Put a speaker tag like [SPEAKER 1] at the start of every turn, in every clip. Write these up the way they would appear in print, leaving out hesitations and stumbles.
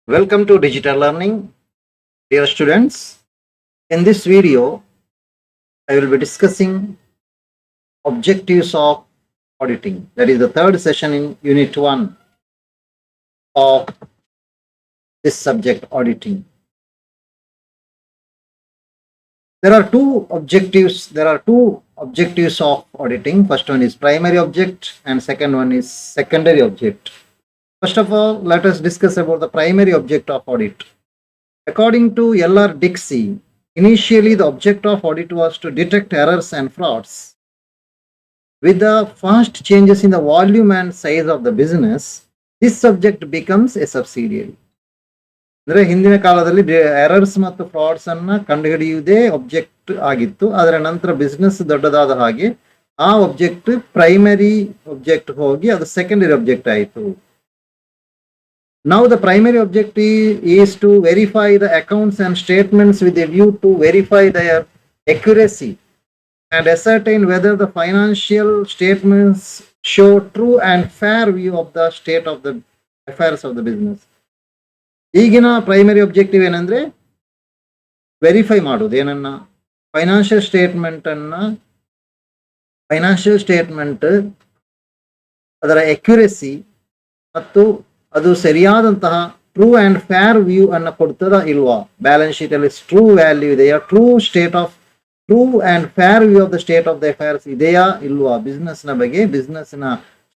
[SPEAKER 1] Welcome to Digital Learning, dear students. In this video, I will be discussing objectives of auditing. That is the third session in Unit 1 of this subject, auditing. There are two objectives. There are two objectives of auditing. First one is primary object, and second one is secondary object. First of all, let us discuss about the primary object of audit. According to L.R. Dixie, initially the object of audit was to detect errors and frauds. With the fast changes in the volume and size of the business, this subject becomes a subsidiary. ಅಂದರೆ ಹಿಂದಿನ ಕಾಲದಲ್ಲಿ errors ಮತ್ತು frauds ಅನ್ನ ಕಂಡುಹಿಡಿಯುವುದೇ object ಆಗಿತ್ತು. ಅದರ ನಂತರ business ದೊಡ್ಡದಾದ ಹಾಗೆ ಆ ಆಬ್ಜೆಕ್ಟ್ ಪ್ರೈಮರಿ ಆಬ್ಜೆಕ್ಟ್ ಹೋಗಿ ಅದು ಸೆಕೆಂಡರಿ ಆಬ್ಜೆಕ್ಟ್ ಆಯಿತು. Now the primary objective is to verify the accounts and statements with a view to verify their accuracy and ascertain whether the financial statements show true and fair view of the state of the affairs of the business. ಈಗಿನ primary objective ಏನಂದ್ರೆ verify ಮಾಡೋದು ಏನನ್ನ financial statement ಅದರ accuracy ಮತ್ತು ಅದು ಸರಿಯಾದಂತಹ true and fair view ಅನ್ನ ಕೊಡ್ತದ ಇಲ್ವಾ, ಬ್ಯಾಲೆನ್ಸ್ ಶೀಟ್ ಅಲ್ಲಿ ಟ್ರೂ ವ್ಯಾಲ್ಯೂ ಇದೆಯಾ, true and fair view of the state of the affairs ಇದೆಯಾ ಇಲ್ವಾ, ಬಿಸ್ನೆಸ್ ನ ಬಗ್ಗೆ ಬಿಸ್ನೆಸ್ ನ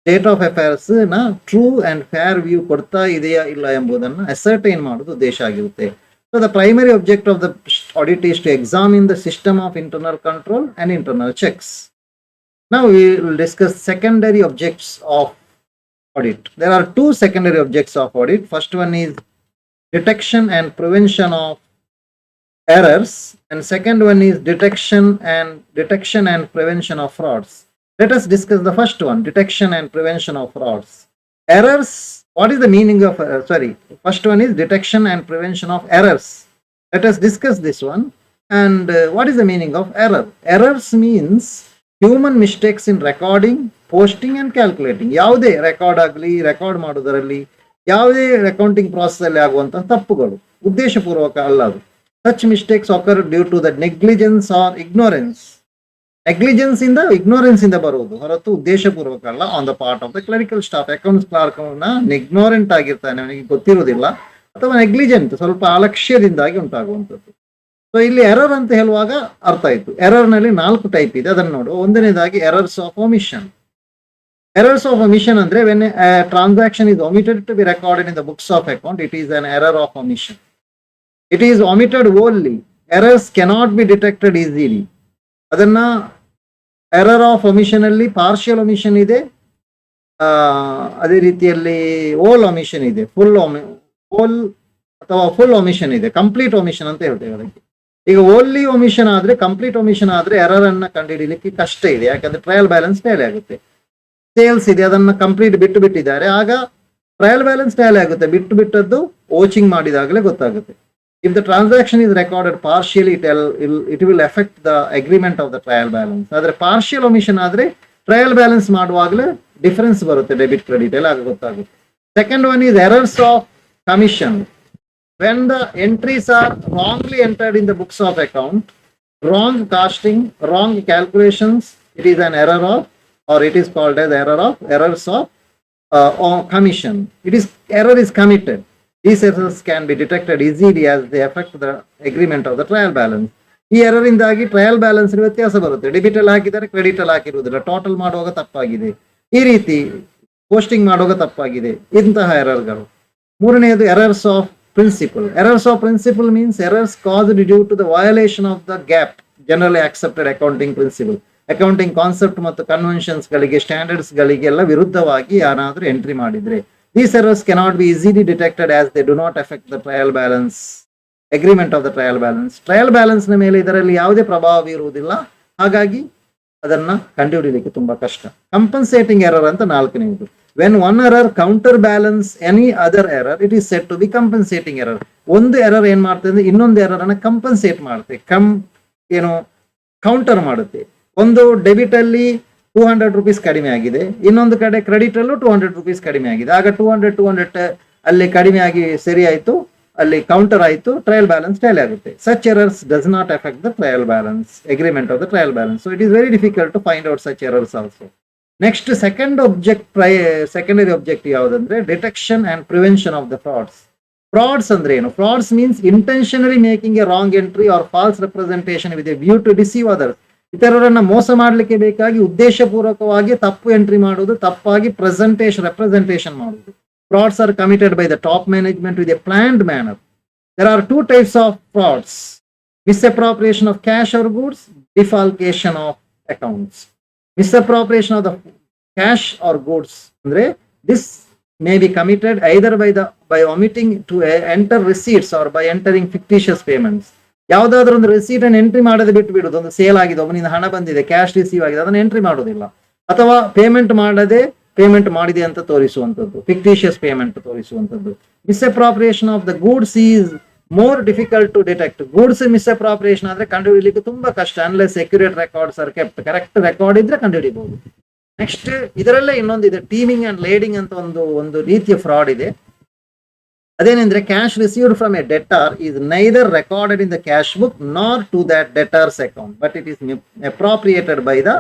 [SPEAKER 1] ಸ್ಟೇಟ್ ಆಫ್ ಅಫೇರ್ಸ್ ನ ಟ್ರೂ ಅಂಡ್ ಫೇರ್ ವ್ಯೂ ಕೊಡ್ತಾ ಇದೆಯಾ ಇಲ್ಲ ಎಂಬುದನ್ನು ಅಸರ್ಟೈನ್ ಮಾಡೋದು ಉದ್ದೇಶ ಆಗಿರುತ್ತೆ. So the primary object of the audit is to examine the system of internal control and internal checks. Now we will discuss secondary objects of audit. There are two secondary objects of audit. First one is detection and prevention of errors, and second one is detection and prevention of frauds. Let us discuss the first one, detection and prevention of frauds. Errors, what is the meaning of first one is detection and prevention of errors. Let us discuss this one. And what is the meaning of error? Errors means human mistakes in recording, posting and calculating. ಯಾವುದೇ record ಆಗಲಿ, record ಮಾಡೋದರಲ್ಲಿ ಯಾವುದೇ accounting process ಅಲ್ಲಿ ಆಗುವಂತಹ ತಪ್ಪುಗಳು ಉದ್ದೇಶಪೂರ್ವಕ ಅಲ್ಲ. ಅದು such mistakes occur due to the negligence or ignorance. ignorance ಇಂದ ಬರುವುದು ಹೊರತು ಉದ್ದೇಶಪೂರ್ವಕ ಅಲ್ಲ. On the part of the clerical staff, accounts Clarke ignorant ಆಗಿರ್ತಾನೆ, ಅವನಿಗೆ ಗೊತ್ತಿರುವುದಿಲ್ಲ, ಅಥವಾ ನೆಗ್ಲಿಜೆಂಟ್ ಸ್ವಲ್ಪ ಅಲಕ್ಷ್ಯದಿಂದಾಗಿ ಉಂಟಾಗುವಂಥದ್ದು. ಸೊ ಇಲ್ಲಿ ಎರರ್ ಅಂತ ಹೇಳುವಾಗ ಅರ್ಥ ಆಯ್ತು. ಎರರ್ ನಲ್ಲಿ 4 ಟೈಪ್ ಇದೆ, ಅದನ್ನು ನೋಡು. ಒಂದನೇದಾಗಿ errors of omission. Errors of omission andre when a transaction is omitted to be recorded in the books of account, it is an error of omission. It is omitted wholly. Errors cannot be detected easily. Adanna error of omission alli partial omission ide, ಅದೇ ರೀತಿಯಲ್ಲಿ whole omission ಇದೆ, whole ಅಥವಾ full omission ಇದೆ, complete omission ಅಂತ ಹೇಳ್ತೇವೆ ಅದಕ್ಕೆ. ಈಗ only omission ಆದ್ರೆ, ಕಂಪ್ಲೀಟ್ omission ಆದ್ರೆ ಎರರ್ ಅನ್ನ ಕಂಡುಹಿಡಿಯಲಿಕ್ಕೆ ಕಷ್ಟ ಇದೆ, ಯಾಕಂದ್ರೆ ಟ್ರಯಲ್ ಬ್ಯಾಲೆನ್ಸ್ ಟ್ಯಾಲಿ ಆಗುತ್ತೆ. ಸೇಲ್ಸ್ ಇದೆ, ಅದನ್ನ ಕಂಪ್ಲೀಟ್ ಬಿಟ್ಟಿದ್ದಾರೆ, ಆಗ ಟ್ರಯಲ್ ಬ್ಯಾಲೆನ್ಸ್ ಟ್ಯಾಲಿ ಆಗುತ್ತೆ. ಬಿಟ್ಟದ್ದು ಓಚಿಂಗ್ ಮಾಡಿದಾಗಲೇ ಗೊತ್ತಾಗುತ್ತೆ. If the transaction is recorded partially, it will affect the agreement of the trial balance. ಆದ್ರೆ ಪಾರ್ಷಿಯಲ್ ಒಮಿಷನ್ ಆದ್ರೆ ಟ್ರಯಲ್ ಬ್ಯಾಲೆನ್ಸ್ ಮಾಡುವಾಗಲೇ ಡಿಫರೆನ್ಸ್ ಬರುತ್ತೆ, ಡೆಬಿಟ್ ಕ್ರೆಡಿಟ್ ಎಲ್ಲ ಆಗ ಗೊತ್ತಾಗುತ್ತೆ. Second one is errors of commission. When the entries are wrongly entered in the books of account, wrong casting, wrong calculations, it is an error of, or it is called as errors of commission. Error is committed. These errors can be detected easily as they affect the agreement of the trial balance. ಈ error ಇಂದಾಗಿ trial balance ವ್ಯತ್ಯಾಸ ಬರುತ್ತೆ. Debit ಅಲ್ಲಿ ಹಾಕಿದರೆ credit ಅಲ್ಲಿ ಹಾಕಿರುವುದಿಲ್ಲ, total ಮಾಡುವಾಗ ತಪ್ಪಾಗಿದೆ, ಈ ರೀತಿ ಪೋಸ್ಟಿಂಗ್ ಮಾಡುವಾಗ ತಪ್ಪಾಗಿದೆ, ಇಂತಹ ಎರರ್ಗಳು. ಮೂರನೆಯದು errors of principle. Errors of principle means errors caused due to the violation of the GAAP generally accepted accounting principle. Accounting concept ಮತ್ತು ಕನ್ವೆನ್ಷನ್ಸ್ ಗಳಿಗೆ, ಸ್ಟ್ಯಾಂಡರ್ಡ್ಸ್ ಗಳಿಗೆಲ್ಲ ವಿರುದ್ಧವಾಗಿ ಯಾರಾದರೂ ಎಂಟ್ರಿ ಮಾಡಿದ್ರೆ, these errors cannot be easily detected as they do not effect the trial balance, agreement of the trial balance. Trial balance ನ ಮೇಲೆ ಇದರಲ್ಲಿ ಯಾವುದೇ ಪ್ರಭಾವ ಬೀರುವುದಿಲ್ಲ, ಹಾಗಾಗಿ ಅದನ್ನ ಕಂಡುಹಿಡಿಯಲಿಕ್ಕೆ ತುಂಬಾ ಕಷ್ಟ. ಕಂಪನ್ಸೇಟಿಂಗ್ ಎರರ್ ಅಂತ 4ನೇದು. When one error counter balance any other error, it is set to be compensating error. ಒಂದು ಎರರ್ ಏನ್ ಮಾಡ್ತದೆ ಅಂದ್ರೆ ಇನ್ನೊಂದು ಎರರ್ ಅನ್ನ ಕಂಪನ್ಸೇಟ್ ಮಾಡುತ್ತೆ, ಕೌಂಟರ್ ಮಾಡುತ್ತೆ. ಒಂದು ಡೆಬಿಟ್ ಅಲ್ಲಿ 200 ರೂಪೀಸ್ ಕಡಿಮೆ ಆಗಿದೆ, ಇನ್ನೊಂದು ಕಡೆ ಕ್ರೆಡಿಟ್ ಅಲ್ಲೂ 200 ರೂಪೀಸ್ ಕಡಿಮೆ ಆಗಿದೆ, ಆಗ 200 ಅಲ್ಲಿ ಕಡಿಮೆ ಆಗಿ ಸರಿ ಆಯ್ತು, ಅಲ್ಲಿ ಕೌಂಟರ್ ಆಯಿತು, ಟ್ರಯಲ್ ಬ್ಯಾಲೆನ್ಸ್ ಟ್ಯಾಲಿ ಆಗುತ್ತೆ. Such errors does not effect the trial balance agreement of the trial balance. So it is very difficult to find out such errors also. Next secondary objective ಯಾವುದಂದ್ರೆ detection and prevention of the frauds. Frauds ಅಂದ್ರೆ ಏನು? Frauds means intentionally making a wrong entry or false representation with a view to deceive others. ಇತರರನ್ನ ಮೋಸ ಮಾಡಲಿಕ್ಕೆ ಬೇಕಾಗಿ ಉದ್ದೇಶಪೂರ್ವಕವಾಗಿ ತಪ್ಪು entry ಮಾಡುವುದು, ತಪ್ಪಾಗಿ ರೆಪ್ರೆಸೆಂಟೇಷನ್ ಮಾಡುವುದು. Frauds are committed by the top management with a planned manner. There are two types of frauds: misappropriation of cash or goods, defalcation of accounts. Misappropriation of the cash or goods, this may be committed either by omitting to enter receipts or by entering fictitious payments. ಯಾವುದಾದ್ರೂ ಒಂದು receipt ಅನ್ನು entry ಮಾಡದೆ ಬಿಟ್ಟು ಬಿಡುದು. ಒಂದು sale ಆಗಿದೆ, ಒಬ್ಬನಿಂದ ಹಣ ಬಂದಿದೆ, ಕ್ಯಾಶ್ ರಿಸೀವ್ ಆಗಿದೆ, ಅದನ್ನು ಎಂಟ್ರಿ ಮಾಡೋದಿಲ್ಲ. ಅಥವಾ ಪೇಮೆಂಟ್ ಮಾಡದೆ ಪೇಮೆಂಟ್ ಮಾಡಿದೆ ಅಂತ ತೋರಿಸುವಂಥದ್ದು, ಫಿಕ್ಟಿಷಿಯಸ್ ಪೇಮೆಂಟ್ ತೋರಿಸುವಂಥದ್ದು. Misappropriation of the goods is more difficult to detect. Goods misappropriation ಆದ್ರೆ ಕಂಡುಹಿಡಿಯಲಿಕ್ಕೆ ತುಂಬಾ ಕಷ್ಟ, unless accurate records are kept. Correct record ಇದ್ರೆ ಕಂಡುಹಿಡಿಬಹುದು. ನೆಕ್ಸ್ಟ್ ಇದರಲ್ಲೇ ಇನ್ನೊಂದಿದೆ, ಟೀಮಿಂಗ್ ಅಂಡ್ ಲೇಡಿಂಗ್ ಅಂತ ಒಂದು ರೀತಿಯ ಫ್ರಾಡ್ ಇದೆ. ಅದೇನೆಂದ್ರೆ cash received from a debtor is neither recorded in the cash book nor to that debtor's account, but it is appropriated by the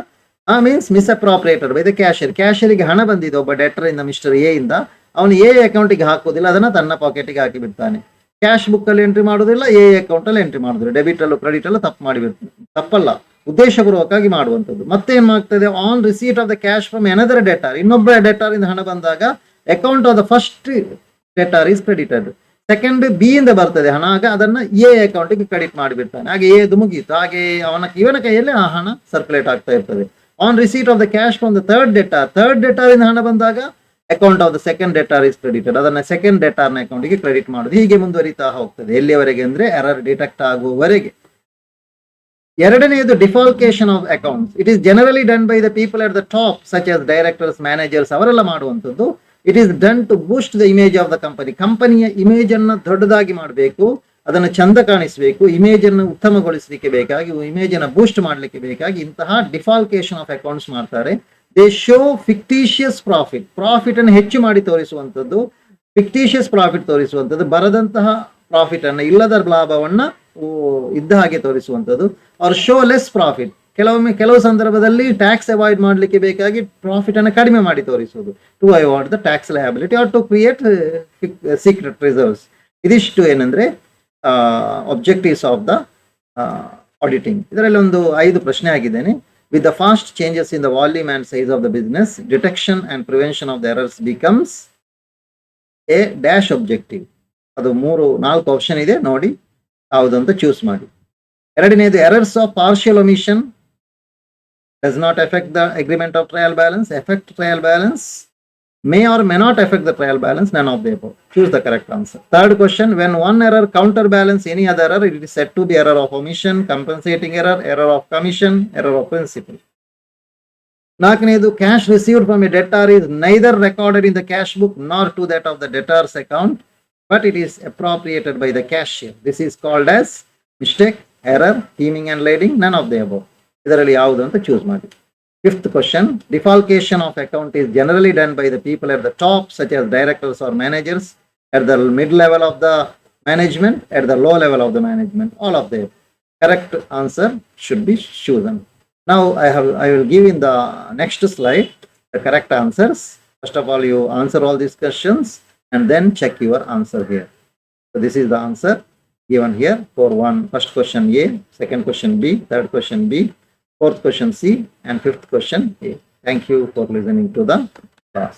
[SPEAKER 1] means misappropriated by the cashier. ಕ್ಯಾಶಿಯರಿಗೆ ಹಣ ಬಂದಿದೆ ಒಬ್ಬ deter ಇಂದ, ಮಿಸ್ಟರ್ ಎ ಇಂದ, ಅವನು A ಅಕೌಂಟಿಗೆ ಹಾಕೋದಿಲ್ಲ, ಅದನ್ನ ತನ್ನ ಪಾಕೆಟ್ಗೆ ಹಾಕಿ ಬಿಡ್ತಾನೆ. ಕ್ಯಾಶ್ ಬುಕ್ ಅಲ್ಲಿ ಎಂಟ್ರಿ ಮಾಡೋದಿಲ್ಲ, ಎ ಅಕೌಂಟ್ ಅಲ್ಲಿ ಎಂಟ್ರಿ ಮಾಡೋದಿಲ್ಲ. ಡೆಬಿಟ್ ಅಲ್ಲೂ ಕ್ರೆಡಿಟ್ ಅಲ್ಲೂ ತಪ್ಪು ಮಾಡಿಬಿಡ್ತಾನೆ. ತಪ್ಪಲ್ಲ, ಉದ್ದೇಶಪೂರ್ವಕವಾಗಿ ಮಾಡುವಂಥದ್ದು. ಮತ್ತೆ ಏನ್ ಮಾಡ್ತದೆ, on receipt of the cash from another debtor, ಇನ್ನೊಬ್ಬ ಡೆಟಾರ್ ಇಂದ ಹಣ ಬಂದಾಗ account of the first debtor is credited. Second B ಇಂದ ಬರ್ತದೆ ಹಣ, ಆಗ ಅದನ್ನ ಎ ಅಕೌಂಟಿಗೆ ಕ್ರೆಡಿಟ್ ಮಾಡಿಬಿಡ್ತಾನೆ. ಹಾಗೆ ಎದು ಮುಗೀತು. ಹಾಗೆ ಇವನ ಕೈಯಲ್ಲಿ ಆ ಹಣ ಸರ್ಕ್ಯುಲೇಟ್ ಆಗ್ತಾ ಇರ್ತದೆ. On receipt of the cash from the third debtor ಇಂದ ಹಣ ಬಂದಾಗ account of the second debtor is credited, ಅದನ್ನ ಸೆಕೆಂಡ್ ಡೆಟಾರ್ನ ಅಕೌಂಟಿಗೆ ಕ್ರೆಡಿಟ್ ಮಾಡೋದು. ಹೀಗೆ ಮುಂದುವರಿತಾ ಹೋಗ್ತದೆ. ಎಲ್ಲಿಯವರೆಗೆ ಅಂದ್ರೆ ಎರರ್ ಡಿಟೆಕ್ಟ್ ಆಗುವವರೆಗೆ. ಎರಡನೆಯದು defalcation of accounts. It is generally done by the people at the top, such as directors, managers, ಅವರೆಲ್ಲ ಮಾಡುವಂಥದ್ದು. It is done to boost the image of the company. ಕಂಪನಿಯ ಇಮೇಜ್ ಅನ್ನು ದೊಡ್ಡದಾಗಿ ಮಾಡಬೇಕು, ಅದನ್ನು ಚಂದ ಕಾಣಿಸಬೇಕು, ಇಮೇಜ್ ಅನ್ನು ಉತ್ತಮಗೊಳಿಸಲಿಕ್ಕೆ ಬೇಕಾಗಿ, ಇಮೇಜ್ ಅನ್ನು ಬೂಸ್ಟ್ ಮಾಡಲಿಕ್ಕೆ ಬೇಕಾಗಿ ಇಂತಹ ಡಿಫಾಲ್ಕೇಶನ್ ಆಫ್ ಅಕೌಂಟ್ಸ್ ಮಾಡ್ತಾರೆ. ದೇ ಶೋ ಫಿಕ್ಟಿಷಿಯಸ್ ಪ್ರಾಫಿಟ್ ಅನ್ನು ಹೆಚ್ಚು ಮಾಡಿ ತೋರಿಸುವಂಥದ್ದು, ಫಿಕ್ಟಿಷಿಯಸ್ ಪ್ರಾಫಿಟ್ ತೋರಿಸುವಂಥದ್ದು, ಬರದಂತಹ ಪ್ರಾಫಿಟ್ ಅನ್ನು, ಇಲ್ಲದ ಲಾಭವನ್ನ ಇದ್ದ ಹಾಗೆ ತೋರಿಸುವಂಥದ್ದು. ಅವ್ರ ಶೋ ಲೆಸ್ ಪ್ರಾಫಿಟ್. ಕೆಲವು ಸಂದರ್ಭದಲ್ಲಿ ಟ್ಯಾಕ್ಸ್ ಅವಾಯ್ಡ್ ಮಾಡಲಿಕ್ಕೆ ಬೇಕಾಗಿ ಪ್ರಾಫಿಟ್ ಅನ್ನು ಕಡಿಮೆ ಮಾಡಿ ತೋರಿಸುವುದು, to avoid the tax liability or to create secret reserves. ಇದಿಷ್ಟು ಏನಂದ್ರೆ objectives of the auditing. ಇದರಲ್ಲಿ ಒಂದು 5 ಪ್ರಶ್ನೆ ಆಗಿದ್ದೇನೆ. With the fast changes in the volume and size of the business, detection and prevention of the errors becomes a dash objective. ಅದು 4 option ಇದೆ, ನೋಡಿ ಯಾವುದಂತ ಚೂಸ್ ಮಾಡಿ. ಎರಡನೇದು errors of partial omission does not affect the agreement of trial balance, affect trial balance, may or may not affect the trial balance, none of the above. Choose the correct answer. Third question, when one error counterbalance any other error, it is said to be error of omission, compensating error, error of commission, error of principle. ನಾಲ್ಕನೇದು, cash received from a debtor is neither recorded in the cash book nor to that of the debtor's account, but it is appropriated by the cashier. This is called as mistake, error, scheming and lading, none of the above. ಇದರಲ್ಲಿ ಯಾವುದು ಅಂತ choose ಮಾಡಿ. Fifth question, defalcation of account is generally done by the people at the top, such as directors or managers, at the mid-level of the management, at the low level of the management. All of the correct answer should be chosen. Now I will give in the next slide the correct answers. First of all, you answer all these questions and then check your answer here. So this is the answer given here for first question A, second question B, third question B, fourth question C, and fifth question A. Thank you for listening to the class.